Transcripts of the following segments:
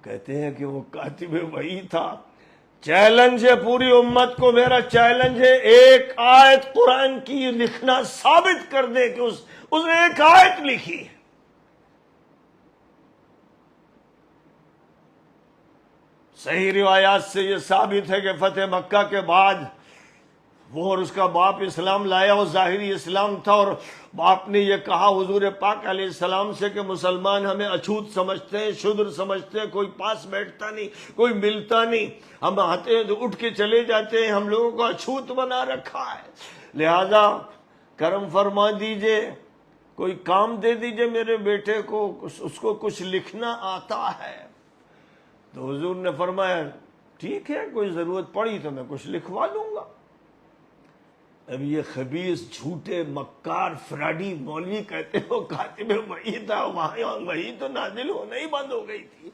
کہتے ہیں کہ وہ کاتب وحی تھا. چیلنج ہے پوری امت کو، میرا چیلنج ہے، ایک آیت قرآن کی لکھنا ثابت کر دے کہ اس نے ایک آیت لکھی. صحیح روایات سے یہ ثابت ہے کہ فتح مکہ کے بعد وہ اور اس کا باپ اسلام لایا، وہ ظاہری اسلام تھا، اور باپ نے یہ کہا حضور پاک علیہ السلام سے کہ مسلمان ہمیں اچھوت سمجھتے ہیں، شودر سمجھتے ہیں، کوئی پاس بیٹھتا نہیں، کوئی ملتا نہیں، ہم آتے ہیں تو اٹھ کے چلے جاتے ہیں، ہم لوگوں کو اچھوت بنا رکھا ہے، لہذا کرم فرما دیجئے، کوئی کام دے دیجئے میرے بیٹے کو، اس کو کچھ لکھنا آتا ہے. تو حضور نے فرمایا ٹھیک ہے، کوئی ضرورت پڑی تو میں کچھ لکھوا لوں گا. اب یہ خبیث جھوٹے مکار فراڈی مولوی کہتے ہو کاتب وحی تھا، وہاں وحی تو نازل ہونا ہی بند ہو گئی تھی،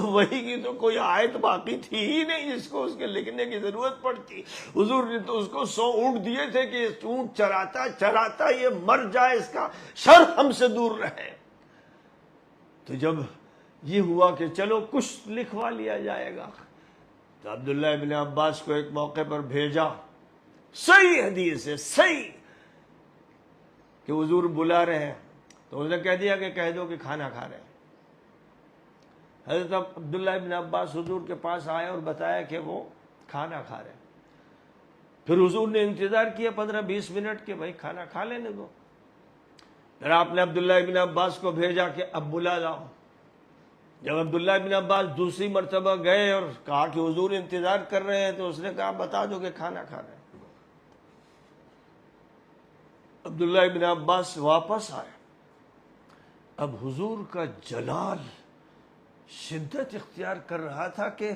وحی کی تو کوئی آیت باقی تھی ہی نہیں جس کو اس کے لکھنے کی ضرورت پڑتی. حضور نے تو اس کو 100 اونٹ دیے تھے کہ اس اونٹ چراتا چراتا یہ مر جائے، اس کا شر ہم سے دور رہے. تو جب یہ ہوا کہ چلو کچھ لکھوا لیا جائے گا، تو عبداللہ ابن عباس کو ایک موقع پر بھیجا. صحیح حدیث ہے، صحیح، کہ حضور بلا رہے ہیں، تو انہوں نے کہہ دیا کہ کہہ دو کہ کھانا کھا رہے ہیں. حضرت عبداللہ ابن عباس حضور کے پاس آئے اور بتایا کہ وہ کھانا کھا رہے ہیں. پھر حضور نے انتظار کیا 15-20 منٹ کہ بھائی کھانا کھا لینے دو. پھر آپ نے عبداللہ ابن عباس کو بھیجا کہ اب بلا لاؤ. جب عبداللہ ابن عباس دوسری مرتبہ گئے اور کہا کہ حضور انتظار کر رہے ہیں، تو اس نے کہا بتا دو کہ کھانا کھا رہے ہیں. عبداللہ ابن عباس واپس آئے. اب حضور کا جلال شدت اختیار کر رہا تھا کہ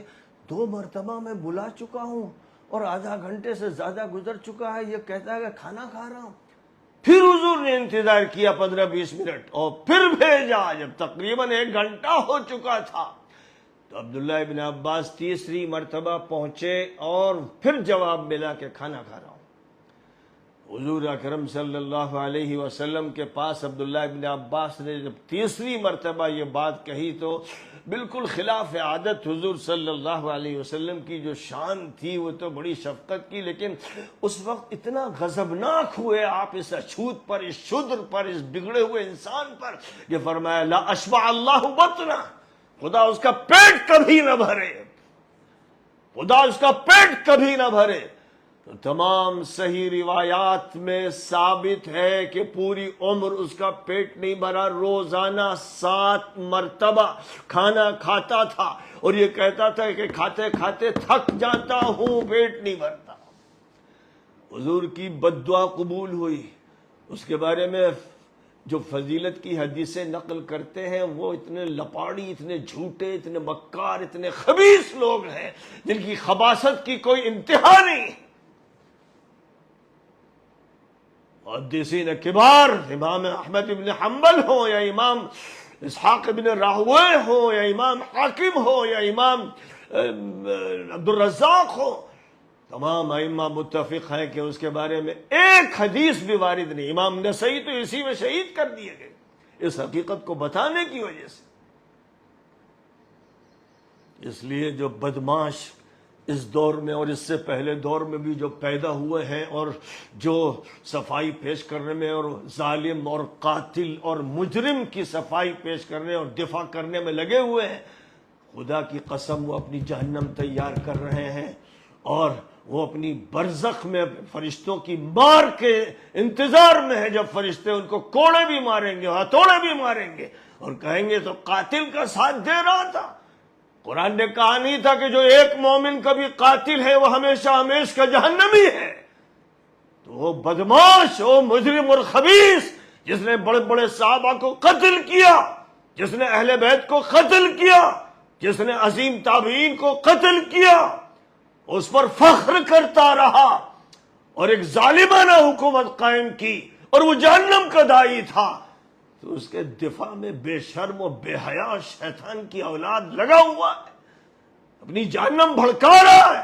2 مرتبہ میں بلا چکا ہوں اور آدھا گھنٹے سے زیادہ گزر چکا ہے، یہ کہتا ہے کہ کھانا کھا رہا ہوں. پھر حضور نے انتظار کیا 15-20 منٹ اور پھر بھیجا. جب تقریباً 1 گھنٹہ ہو چکا تھا تو عبداللہ ابن عباس تیسری مرتبہ پہنچے اور پھر جواب ملا کہ کھانا کھا رہا ہوں. حضور اکرم صلی اللہ علیہ وسلم کے پاس عبداللہ ابن عباس نے جب تیسری مرتبہ یہ بات کہی تو بالکل خلاف عادت حضور صلی اللہ علیہ وسلم کی جو شان تھی وہ تو بڑی شفقت کی، لیکن اس وقت اتنا غضبناک ہوئے آپ اس اچھوت پر، اس شودر پر، اس بگڑے ہوئے انسان پر کہ فرمایا لا اشبع اللہ بطنا، خدا اس کا پیٹ کبھی نہ بھرے، خدا اس کا پیٹ کبھی نہ بھرے. تو تمام صحیح روایات میں ثابت ہے کہ پوری عمر اس کا پیٹ نہیں بھرا، روزانہ 7 مرتبہ کھانا کھاتا تھا اور یہ کہتا تھا کہ کھاتے کھاتے تھک جاتا ہوں، پیٹ نہیں بھرتا. حضور کی بد دعا قبول ہوئی. اس کے بارے میں جو فضیلت کی حدیثیں نقل کرتے ہیں وہ اتنے لپاڑی، اتنے جھوٹے، اتنے مکار، اتنے خبیث لوگ ہیں جن کی خباثت کی کوئی انتہا نہیں. محدثین کبار، امام احمد بن حنبل ہو یا امام اسحاق بن راہوے ہو یا امام حاکم ہو یا امام عبد الرزاق ہو، تمام ائمہ متفق ہیں کہ اس کے بارے میں ایک حدیث بھی وارد نہیں. امام نسائی تو اسی میں شہید کر دیے گئے اس حقیقت کو بتانے کی وجہ سے. اس لیے جو بدماش اس دور میں اور اس سے پہلے دور میں بھی جو پیدا ہوئے ہیں اور جو صفائی پیش کرنے میں اور ظالم اور قاتل اور مجرم کی صفائی پیش کرنے اور دفاع کرنے میں لگے ہوئے ہیں، خدا کی قسم وہ اپنی جہنم تیار کر رہے ہیں اور وہ اپنی برزخ میں فرشتوں کی مار کے انتظار میں ہے. جب فرشتے ان کو کوڑے بھی ماریں گے، ہتھوڑے بھی ماریں گے اور کہیں گے تو قاتل کا ساتھ دے رہا تھا. قرآن نے کہا نہیں تھا کہ جو ایک مومن کا بھی قاتل ہے وہ ہمیشہ ہمیش کا جہنمی ہے. تو وہ بدماش، وہ مجرم اور خبیث جس نے بڑے بڑے صحابہ کو قتل کیا، جس نے اہل بیت کو قتل کیا، جس نے عظیم تابعین کو قتل کیا، اس پر فخر کرتا رہا اور ایک ظالمانہ حکومت قائم کی اور وہ جہنم کا داعی تھا، تو اس کے دفاع میں بے شرم و بے حیا شیطان کی اولاد لگا ہوا ہے، اپنی جہنم بھڑکا رہا ہے.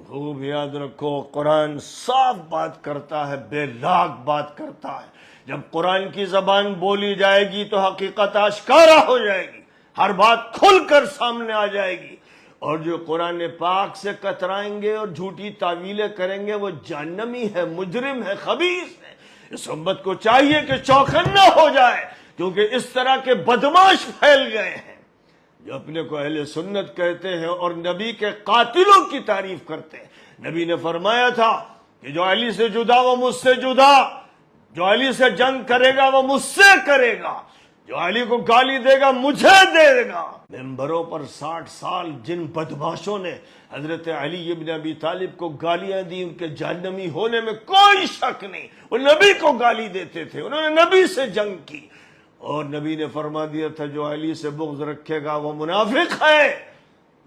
خوب یاد رکھو، قرآن صاف بات کرتا ہے، بے لاگ بات کرتا ہے. جب قرآن کی زبان بولی جائے گی تو حقیقت آشکارا ہو جائے گی. ہر بات کھل کر سامنے آ جائے گی، اور جو قرآن پاک سے کترائیں گے اور جھوٹی تعویلیں کریں گے وہ جہنمی ہے، مجرم ہے، خبیث ہے۔ اس امت کو چاہیے کہ چوکنا ہو جائے، کیونکہ اس طرح کے بدماش پھیل گئے ہیں جو اپنے کو اہل سنت کہتے ہیں اور نبی کے قاتلوں کی تعریف کرتے ہیں۔ نبی نے فرمایا تھا کہ جو علی سے جدا وہ مجھ سے جدا، جو علی سے جنگ کرے گا وہ مجھ سے کرے گا، جو علی کو گالی دے گا مجھے دے گا۔ ممبروں پر 60 سال جن بدماشوں نے حضرت علی ابن ابی طالب کو گالیاں دی، ان کے جہنمی ہونے میں کوئی شک نہیں۔ وہ نبی کو گالی دیتے تھے، انہوں نے نبی سے جنگ کی، اور نبی نے فرما دیا تھا جو علی سے بغض رکھے گا وہ منافق ہے۔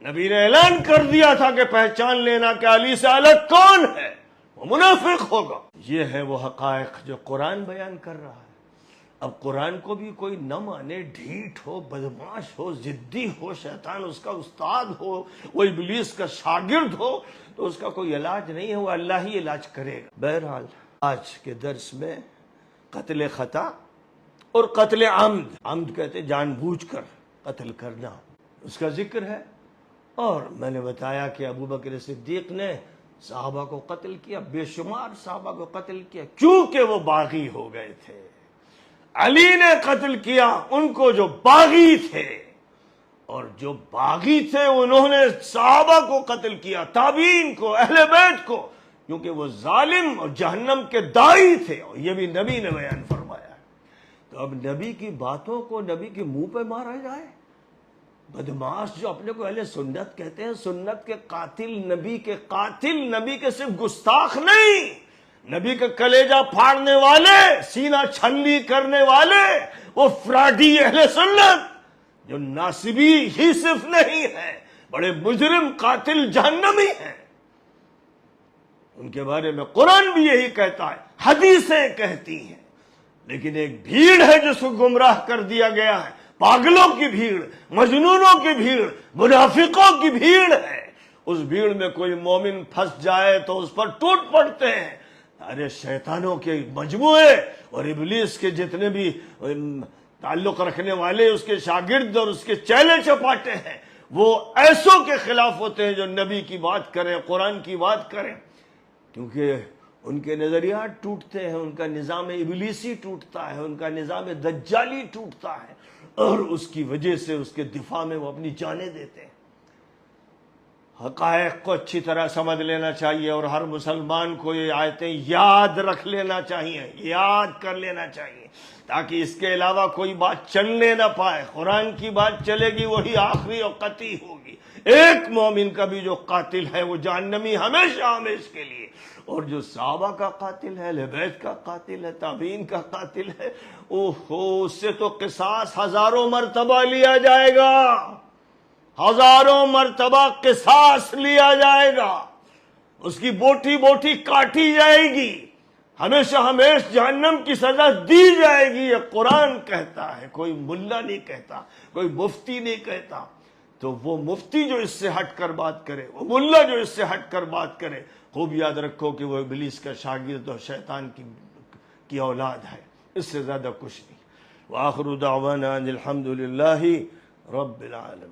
نبی نے اعلان کر دیا تھا کہ پہچان لینا کہ علی سے الگ کون ہے، وہ منافق ہوگا۔ یہ ہے وہ حقائق جو قرآن بیان کر رہا ہے۔ اب قرآن کو بھی کوئی نہ مانے، ڈھیٹ ہو، بدماش ہو، ضدی ہو، شیطان اس کا استاد ہو، وہ ابلیس کا شاگرد ہو، تو اس کا کوئی علاج نہیں ہے، وہ اللہ ہی علاج کرے گا۔ بہرحال آج کے درس میں قتل خطا اور قتل عمد، عمد کہتے جان بوجھ کر قتل کرنا، اس کا ذکر ہے۔ اور میں نے بتایا کہ ابو بکر صدیق نے صحابہ کو قتل کیا، بے شمار صحابہ کو قتل کیا، کیونکہ وہ باغی ہو گئے تھے۔ علی نے قتل کیا ان کو جو باغی تھے، اور جو باغی تھے انہوں نے صحابہ کو قتل کیا، تابعین کو، اہل بیت کو، کیونکہ وہ ظالم اور جہنم کے داعی تھے، اور یہ بھی نبی نے بیان فرمایا ہے۔ تو اب نبی کی باتوں کو نبی کے منہ پہ مارا جائے؟ بدماش جو اپنے کو اہل سنت کہتے ہیں، سنت کے قاتل، نبی کے قاتل، نبی کے صرف گستاخ نہیں، نبی کا کلیجہ پھاڑنے والے، سینہ چھلنی کرنے والے، وہ فراڈی اہل سنت جو ناصبی ہی صرف نہیں ہے، بڑے مجرم قاتل جہنمی ہیں، ان کے بارے میں قرآن بھی یہی کہتا ہے، حدیثیں کہتی ہیں۔ لیکن ایک بھیڑ ہے جس کو گمراہ کر دیا گیا ہے، پاگلوں کی بھیڑ، مجنونوں کی بھیڑ، منافقوں کی بھیڑ ہے۔ اس بھیڑ میں کوئی مومن پھنس جائے تو اس پر ٹوٹ پڑتے ہیں۔ ارے شیطانوں کے مجموعے اور ابلیس کے جتنے بھی تعلق رکھنے والے اس کے شاگرد اور اس کے چیلے چپاٹے ہیں، وہ ایسوں کے خلاف ہوتے ہیں جو نبی کی بات کریں، قرآن کی بات کریں، کیونکہ ان کے نظریات ٹوٹتے ہیں، ان کا نظام ابلیسی ٹوٹتا ہے، ان کا نظام دجالی ٹوٹتا ہے، اور اس کی وجہ سے اس کے دفاع میں وہ اپنی جانیں دیتے ہیں۔ حقائق کو اچھی طرح سمجھ لینا چاہیے، اور ہر مسلمان کو یہ آیتیں یاد رکھ لینا چاہیے، یاد کر لینا چاہیے، تاکہ اس کے علاوہ کوئی بات چلنے نہ پائے۔ قرآن کی بات چلے گی وہی آخری اور قطعی ہوگی۔ ایک مومن کا بھی جو قاتل ہے وہ جہنمی ہمیشہ ہمیشہ کے لیے، اور جو صحابہ کا قاتل ہے، اہل بیت کا قاتل ہے، تابعین کا قاتل ہے، اس سے تو قصاص ہزاروں مرتبہ لیا جائے گا، ہزاروں مرتبہ قصاص لیا جائے گا، اس کی بوٹی بوٹی کاٹی جائے گی، ہمیشہ ہمیشہ جہنم کی سزا دی جائے گی۔ یہ قرآن کہتا ہے، کوئی ملا نہیں کہتا، کوئی مفتی نہیں کہتا۔ تو وہ مفتی جو اس سے ہٹ کر بات کرے، وہ ملا جو اس سے ہٹ کر بات کرے، خوب یاد رکھو کہ وہ ابلیس کا شاگرد اور شیطان کی اولاد ہے، اس سے زیادہ کچھ نہیں۔ وآخر دعوانا ان الحمد للہ رب العالمین۔